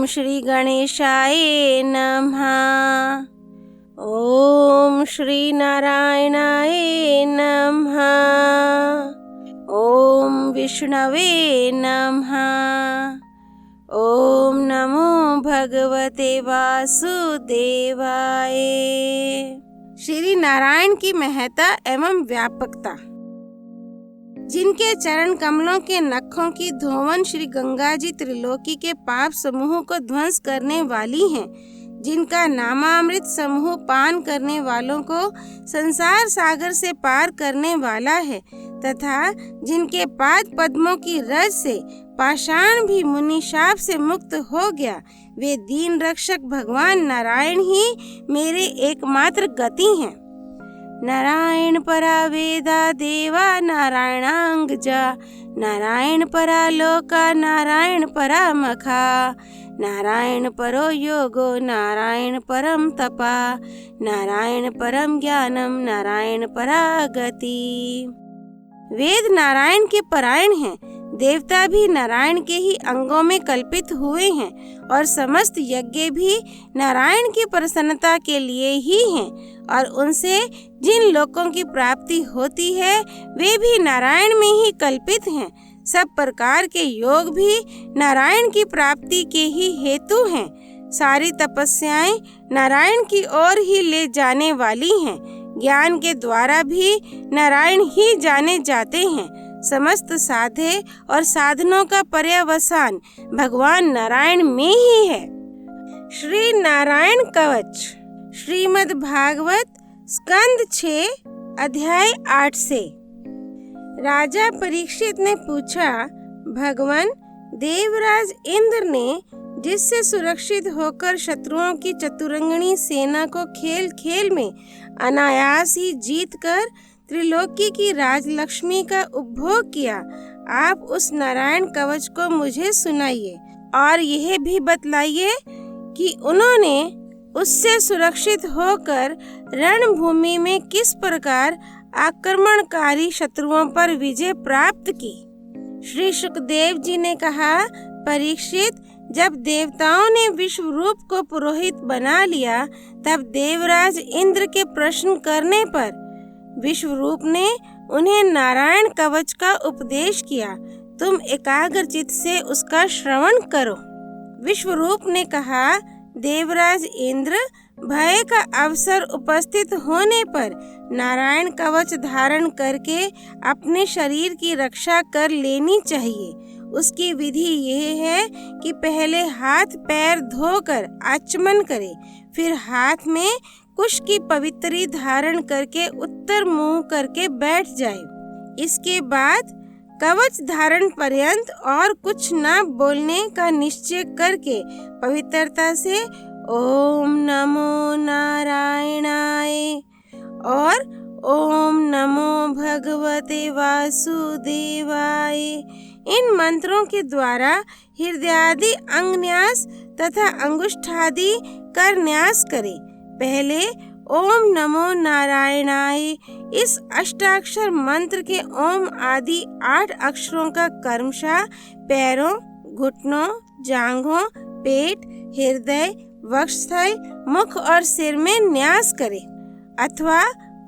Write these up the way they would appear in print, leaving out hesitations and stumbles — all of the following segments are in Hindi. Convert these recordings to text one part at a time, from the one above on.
श्री गणेशाय नमः। ओम श्री नारायणाय नमः। ओम विष्णवे नमः। ओम नमो भगवते वासुदेवाय। श्री नारायण की महत्ता एवं व्यापकता। जिनके चरण कमलों के नखों की धोवन श्री गंगा जी त्रिलोकी के पाप समूह को ध्वंस करने वाली हैं, जिनका नामामृत समूह पान करने वालों को संसार सागर से पार करने वाला है, तथा जिनके पाद पद्मों की रज से पाषाण भी मुनि शाप से मुक्त हो गया, वे दीन रक्षक भगवान नारायण ही मेरे एकमात्र गति हैं। नारायण परा वेदा देवा नारायणांगजा, नारायण परा लोका नारायण परा मखा, नारायण परो योगो नारायण परम तपा, नारायण परम ज्ञानम नारायण परा गति। वेद नारायण के परायण हैं, देवता भी नारायण के ही अंगों में कल्पित हुए हैं और समस्त यज्ञ भी नारायण की प्रसन्नता के लिए ही हैं, और उनसे जिन लोकों की प्राप्ति होती है वे भी नारायण में ही कल्पित हैं। सब प्रकार के योग भी नारायण की प्राप्ति के ही हेतु हैं। सारी तपस्याएं नारायण की ओर ही ले जाने वाली हैं। ज्ञान के द्वारा भी नारायण ही जाने जाते हैं। समस्त साधे और साधनों का पर्यवसान भगवान नारायण में ही है। श्री नारायण कवच। श्रीमद् भागवत स्कंद 6 अध्याय 8 से। राजा परीक्षित ने पूछा, भगवान, देवराज इंद्र ने जिससे सुरक्षित होकर शत्रुओं की चतुरंगनी सेना को खेल खेल में अनायास ही जीतकर त्रिलोकी की राजलक्ष्मी का उपभोग किया, आप उस नारायण कवच को मुझे सुनाइए और यह भी बतलाइए कि उन्होंने उससे सुरक्षित होकर रणभूमि में किस प्रकार आक्रमणकारी शत्रुओं पर विजय प्राप्त की। श्री सुखदेव जी ने कहा, परीक्षित, जब देवताओं ने विश्वरूप को पुरोहित बना लिया, तब देवराज इंद्र के प्रश्न करने पर विश्वरूप ने उन्हें नारायण कवच का उपदेश किया। तुम एकाग्रचित्त से उसका श्रवण करो। विश्वरूप ने कहा, देवराज इंद्र, भय का अवसर उपस्थित होने पर नारायण कवच धारण करके अपने शरीर की रक्षा कर लेनी चाहिए। उसकी विधि यह है कि पहले हाथ पैर धोकर आचमन करे, फिर हाथ में कुश की पवित्री धारण करके उत्तर मुंह करके बैठ जाए। इसके बाद कवच धारण पर्यंत और कुछ न बोलने का निश्चय करके पवित्रता से ओम नमो नारायणाय और ओम नमो भगवते वासुदेवाय इन मंत्रों के द्वारा हृदयादि अंगन्यास तथा अंगुष्ठादि कर न्यास करे। पहले ओम नमो नारायणाय इस अष्टाक्षर मंत्र के ओम आदि 8 अक्षरों का क्रमशः पैरों, घुटनों, जांघों, पेट, हृदय, वक्षस्थल, मुख और सिर में न्यास करे, अथवा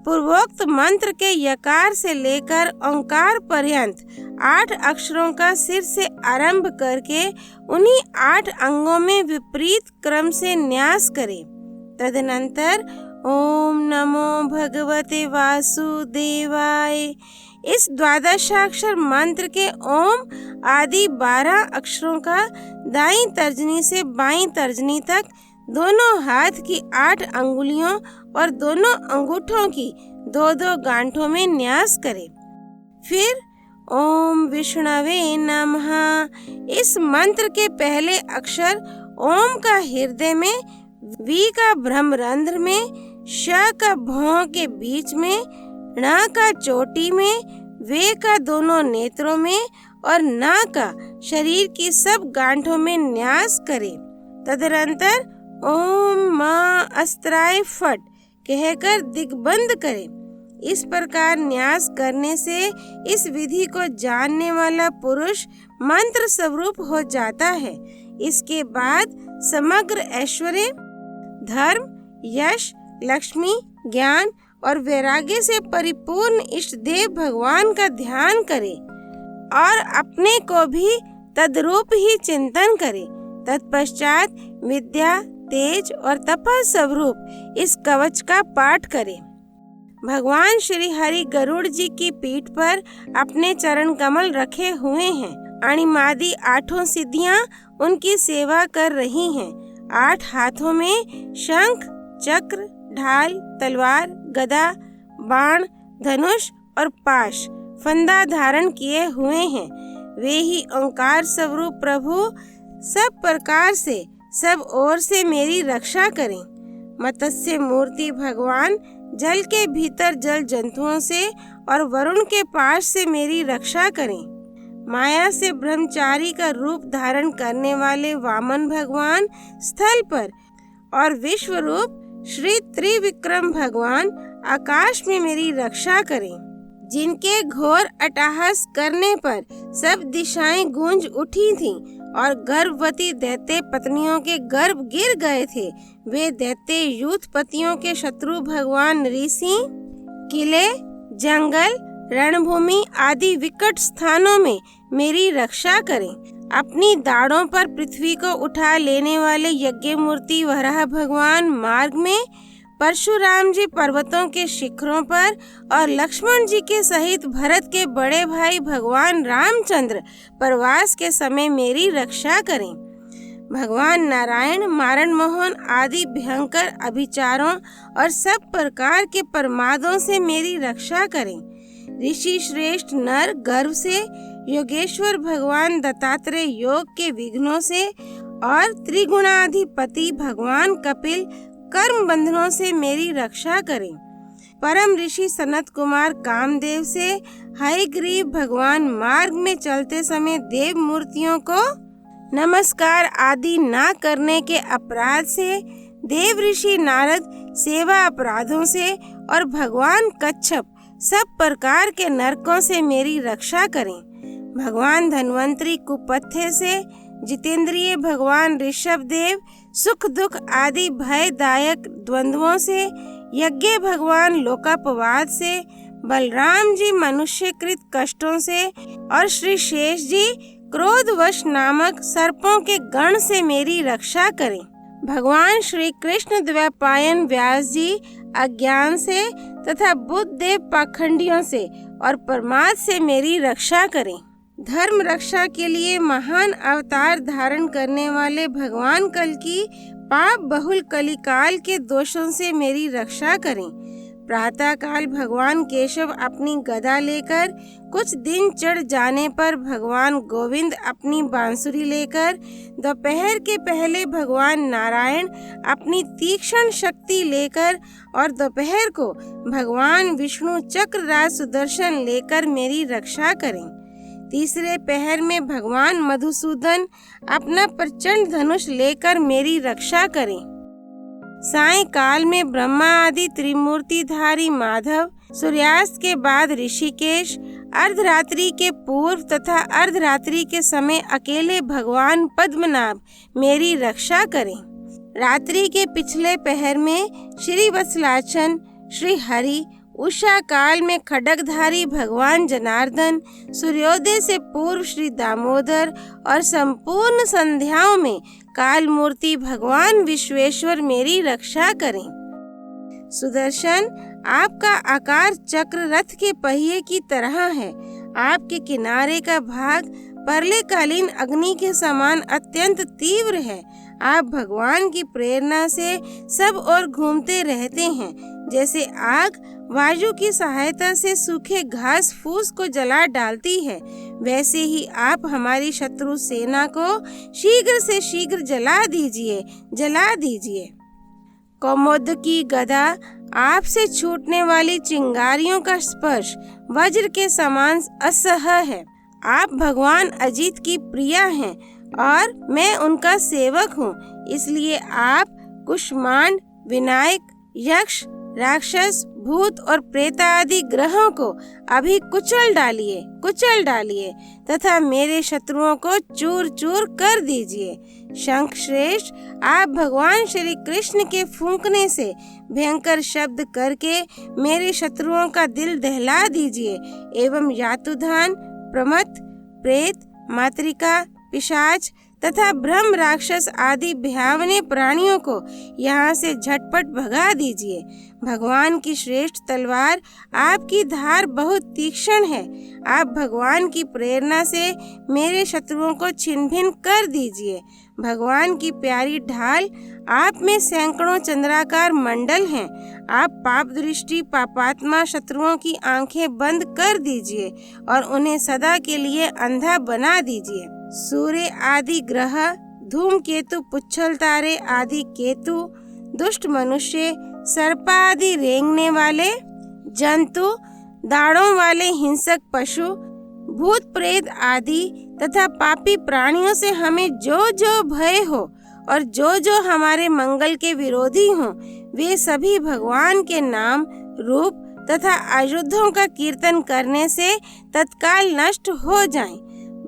पूर्वोक्त मंत्र के यकार से लेकर ओंकार पर्यंत 8 अक्षरों का सिर से आरंभ करके उन्हीं 8 अंगों में विपरीत क्रम से न्यास करे। तदनंतर ओम नमो भगवते वासुदेवाय इस द्वादशाक्षर मंत्र के ओम आदि 12 अक्षरों का दाईं तर्जनी से बाईं तर्जनी तक दोनों हाथ की 8 अंगुलियों और दोनों अंगूठों की 2-2 गांठों में न्यास करे। फिर ओम विष्णवे नमः इस मंत्र के पहले अक्षर ओम का हृदय में, वी का ब्रह्मरंध्र में, श का भौं के बीच में, ण का चोटी में, वे का दोनों नेत्रों में और न का शरीर की सब गांठों में न्यास करे। तदनंतर ओम मां अस्त्राय फट कहकर दिग्बंध करे। इस प्रकार न्यास करने से इस विधि को जानने वाला पुरुष मंत्र स्वरूप हो जाता है। इसके बाद समग्र ऐश्वर्य, धर्म, यश, लक्ष्मी, ज्ञान और वैराग्य से परिपूर्ण इष्ट देव भगवान का ध्यान करे और अपने को भी तद्रूप ही चिंतन करे। तत्पश्चात विद्या, तेज और तपः स्वरूप इस कवच का पाठ करे। भगवान श्री हरि गरुड़ जी की पीठ पर अपने चरण कमल रखे हुए हैं। अणिमादि 8 सिद्धियां उनकी सेवा कर रही हैं। 8 हाथों में शंख, चक्र, ढाल, तलवार, गदा, बाण, धनुष और पाश फंदा धारण किए हुए हैं। वे ही ओंकार स्वरूप प्रभु सब प्रकार से सब ओर से मेरी रक्षा करें। मत्स्य मूर्ति भगवान जल के भीतर जल जंतुओं से और वरुण के पाश से मेरी रक्षा करें। माया से ब्रह्मचारी का रूप धारण करने वाले वामन भगवान स्थल पर और विश्व रूप श्री त्रिविक्रम भगवान आकाश में मेरी रक्षा करें। जिनके घोर अट्टहास करने पर सब दिशाएं गूंज उठी थीं और गर्भवती दैत्य पत्नियों के गर्भ गिर गए थे, वे दैत्य यूथपतियों के शत्रु भगवान ऋषि किले, जंगल, रणभूमि आदि विकट स्थानों में मेरी रक्षा करें। अपनी दाढ़ों पर पृथ्वी को उठा लेने वाले यज्ञ मूर्ति वराह भगवान मार्ग में, परशुराम जी पर्वतों के शिखरों पर और लक्ष्मण जी के सहित भरत के बड़े भाई भगवान रामचंद्र प्रवास के समय मेरी रक्षा करें। भगवान नारायण मारण मोहन आदि भयंकर अभिचारों और सब प्रकार के प्रमादों से मेरी रक्षा करें। ऋषि श्रेष्ठ नर गर्भ से, योगेश्वर भगवान दत्तात्रेय योग के विघ्नों से और त्रिगुणाधिपति भगवान कपिल कर्म बंधनों से मेरी रक्षा करें। परम ऋषि सनत कुमार कामदेव से हयग्रीव भगवान मार्ग में चलते समय देव मूर्तियों को नमस्कार आदि ना करने के अपराध से, देव ऋषि नारद सेवा अपराधों से और भगवान कच्छप सब प्रकार के नरकों से मेरी रक्षा करें। भगवान धन्वंतरी कुपथ्य से, जितेंद्रिय भगवान ऋषभ देव सुख दुख आदि भयदायक द्वंद्वों से, यज्ञ भगवान लोकापवाद से, बलराम जी मनुष्यकृत कष्टों से और श्री शेष जी क्रोधवश नामक सर्पों के गण से मेरी रक्षा करें। भगवान श्री कृष्ण द्वैपायन व्यास जी अज्ञान से तथा बुद्ध देव पाखंडियों से और प्रमाद से मेरी रक्षा करें। धर्म रक्षा के लिए महान अवतार धारण करने वाले भगवान कल्कि पाप बहुल कलिकाल के दोषों से मेरी रक्षा करें। प्रातः काल भगवान केशव अपनी गदा लेकर, कुछ दिन चढ़ जाने पर भगवान गोविंद अपनी बांसुरी लेकर, दोपहर के पहले भगवान नारायण अपनी तीक्ष्ण शक्ति लेकर और दोपहर को भगवान विष्णु चक्र राज सुदर्शन लेकर मेरी रक्षा करें। तीसरे पहर में भगवान मधुसूदन अपना प्रचंड धनुष लेकर मेरी रक्षा करें। सायंकाल में ब्रह्मा आदि त्रिमूर्तिधारी माधव, सूर्यास्त के बाद ऋषिकेश, अर्धरात्रि के पूर्व तथा अर्धरात्रि के समय अकेले भगवान पद्मनाभ मेरी रक्षा करें। रात्रि के पिछले पहर में श्री वत्सलाचन, श्री हरि, उषा काल में खड्गधारी भगवान जनार्दन, सूर्योदय से पूर्व श्री दामोदर और संपूर्ण संध्याओं में काल मूर्ति भगवान विश्वेश्वर मेरी रक्षा करें। सुदर्शन, आपका आकार चक्र रथ के पहिए की तरह है। आपके किनारे का भाग परलेकालीन अग्नि के समान अत्यंत तीव्र है। आप भगवान की प्रेरणा से सब ओर घूमते रहते हैं। जैसे आग वायु की सहायता से सूखे घास फूस को जला डालती है, वैसे ही आप हमारी शत्रु सेना को शीघ्र से शीघ्र जला दीजिए। कौमोदकी गदा, आपसे छूटने वाली चिंगारियों का स्पर्श वज्र के समान असह्य है। आप भगवान अजित की प्रिया हैं और मैं उनका सेवक हूँ, इसलिए आप कुष्मांड, विनायक, यक्ष, राक्षस, भूत और प्रेत आदि ग्रहों को अभी कुचल डालिए तथा मेरे शत्रुओं को चूर चूर कर दीजिए। शंख श्रेष्ठ, आप भगवान श्री कृष्ण के फूंकने से भयंकर शब्द करके मेरे शत्रुओं का दिल दहला दीजिए एवं यातुधान, प्रमथ, प्रेत, मातृका, पिशाच तथा ब्रह्म राक्षस आदि भयावने प्राणियों को यहाँ से झटपट भगा दीजिए। भगवान की श्रेष्ठ तलवार, आपकी धार बहुत तीक्ष्ण है। आप भगवान की प्रेरणा से मेरे शत्रुओं को छिन्न भिन्न कर दीजिए। भगवान की प्यारी ढाल, आप में सैकड़ों चंद्राकार मंडल हैं। आप पाप दृष्टि पापात्मा शत्रुओं की आंखें बंद कर दीजिए और उन्हें सदा के लिए अंधा बना दीजिए। सूर्य आदि ग्रह, धूमकेतु, पुच्छल तारे आदि केतु, दुष्ट मनुष्य, सर्प आदि रेंगने वाले जंतु, दाढ़ों वाले हिंसक पशु, भूत प्रेत आदि तथा पापी प्राणियों से हमें जो जो भय हो और जो जो हमारे मंगल के विरोधी हों, वे सभी भगवान के नाम, रूप तथा आयुधों का कीर्तन करने से तत्काल नष्ट हो जाएं।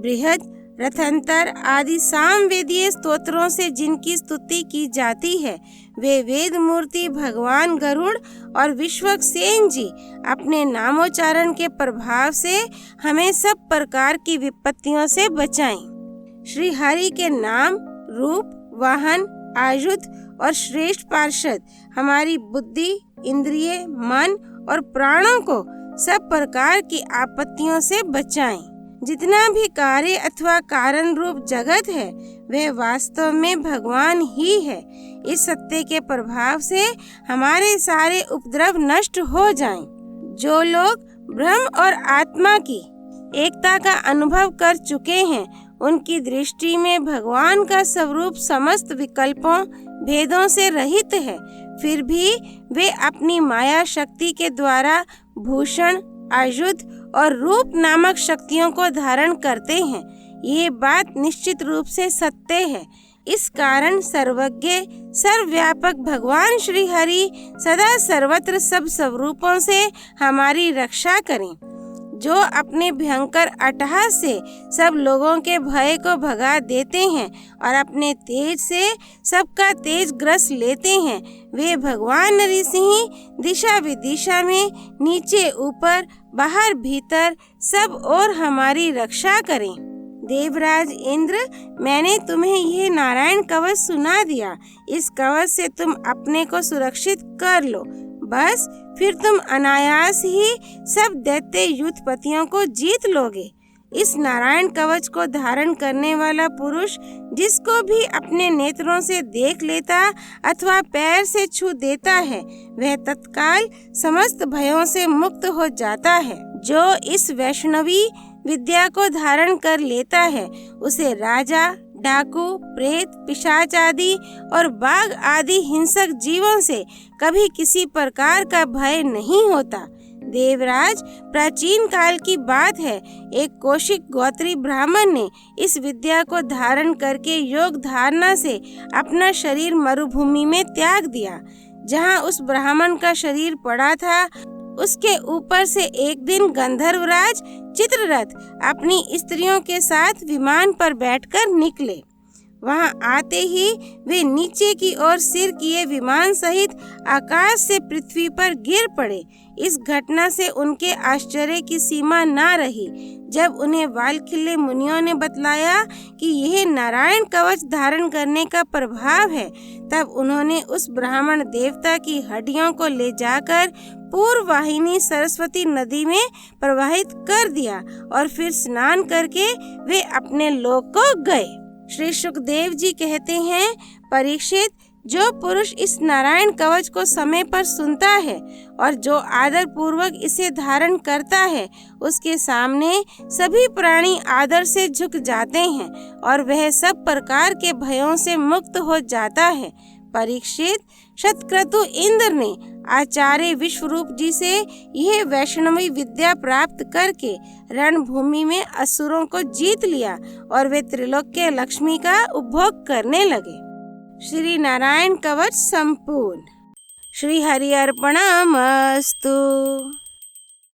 बृहद, रथंतर आदि सामवेदीय स्तोत्रों से जिनकी स्तुति की जाती है, वे वेद मूर्ति भगवान गरुड़ और विश्वक्सेन जी अपने नामोच्चारण के प्रभाव से हमें सब प्रकार की विपत्तियों से बचाएं। श्री हरि के नाम, रूप, वाहन, आयुध और श्रेष्ठ पार्षद हमारी बुद्धि, इंद्रिय, मन और प्राणों को सब प्रकार की आपत्तियों से बचाएं। जितना भी कार्य अथवा कारण रूप जगत है, वह वास्तव में भगवान ही है। इस सत्य के प्रभाव से हमारे सारे उपद्रव नष्ट हो जाएं। जो लोग ब्रह्म और आत्मा की एकता का अनुभव कर चुके हैं, उनकी दृष्टि में भगवान का स्वरूप समस्त विकल्पों, भेदों से रहित है। फिर भी वे अपनी माया शक्ति के द्वारा भूषण, आयुध और रूप नामक शक्तियों को धारण करते हैं। ये बात निश्चित रूप से सत्य है। इस कारण सर्वज्ञ, सर्वव्यापक भगवान श्री हरि सदा सर्वत्र सब स्वरूपों से हमारी रक्षा करें। जो अपने भयंकर अट्टहास से सब लोगों के भय को भगा देते हैं और अपने तेज से सबका तेज ग्रस लेते हैं, वे भगवान नरसिंह दिशा विदिशा में, नीचे ऊपर, बाहर भीतर सब और हमारी रक्षा करें। देवराज इंद्र, मैंने तुम्हें यह नारायण कवच सुना दिया। इस कवच से तुम अपने को सुरक्षित कर लो। बस फिर तुम अनायास ही सब दैत्य युद्धपतियों को जीत लोगे। इस नारायण कवच को धारण करने वाला पुरुष जिसको भी अपने नेत्रों से देख लेता अथवा पैर से छू देता है, वह तत्काल समस्त भयों से मुक्त हो जाता है। जो इस वैष्णवी विद्या को धारण कर लेता है, उसे राजा, डाकू, प्रेत, पिशाच आदि और बाघ आदि हिंसक जीवों से कभी किसी प्रकार का भय नहीं होता। देवराज, प्राचीन काल की बात है, एक कौशिक गोत्री ब्राह्मण ने इस विद्या को धारण करके योग धारणा से अपना शरीर मरुभूमि में त्याग दिया। जहाँ उस ब्राह्मण का शरीर पड़ा था, उसके ऊपर से एक दिन गंधर्वराज चित्ररथ अपनी स्त्रियों के साथ विमान पर बैठकर निकले। वहां आते ही वे नीचे की ओर सिर किए विमान सहित आकाश से पृथ्वी पर गिर पड़े। इस घटना से उनके आश्चर्य की सीमा ना रही। जब उन्हें वालखिल्य मुनियों ने बतलाया कि यह नारायण कवच धारण करने का प्रभाव है, तब उन्होंने उस ब्राह्मण देवता की हड्डियों को ले जाकर पूर्व वाहिनी सरस्वती नदी में प्रवाहित कर दिया और फिर स्नान करके वे अपने लोक को गए। श्री सुखदेव जी कहते हैं, परीक्षित, जो पुरुष इस नारायण कवच को समय पर सुनता है और जो आदर पूर्वक इसे धारण करता है, उसके सामने सभी प्राणी आदर से झुक जाते हैं और वह सब प्रकार के भयों से मुक्त हो जाता है। परीक्षित, शतक्रतु इंद्र ने आचार्य विश्वरूप जी से यह वैष्णवी विद्या प्राप्त करके रणभूमि में असुरों को जीत लिया और वे त्रिलोक्य लक्ष्मी का उपभोग करने लगे। श्री नारायण कवच संपूर्ण। श्री हरि अर्पणमस्तु।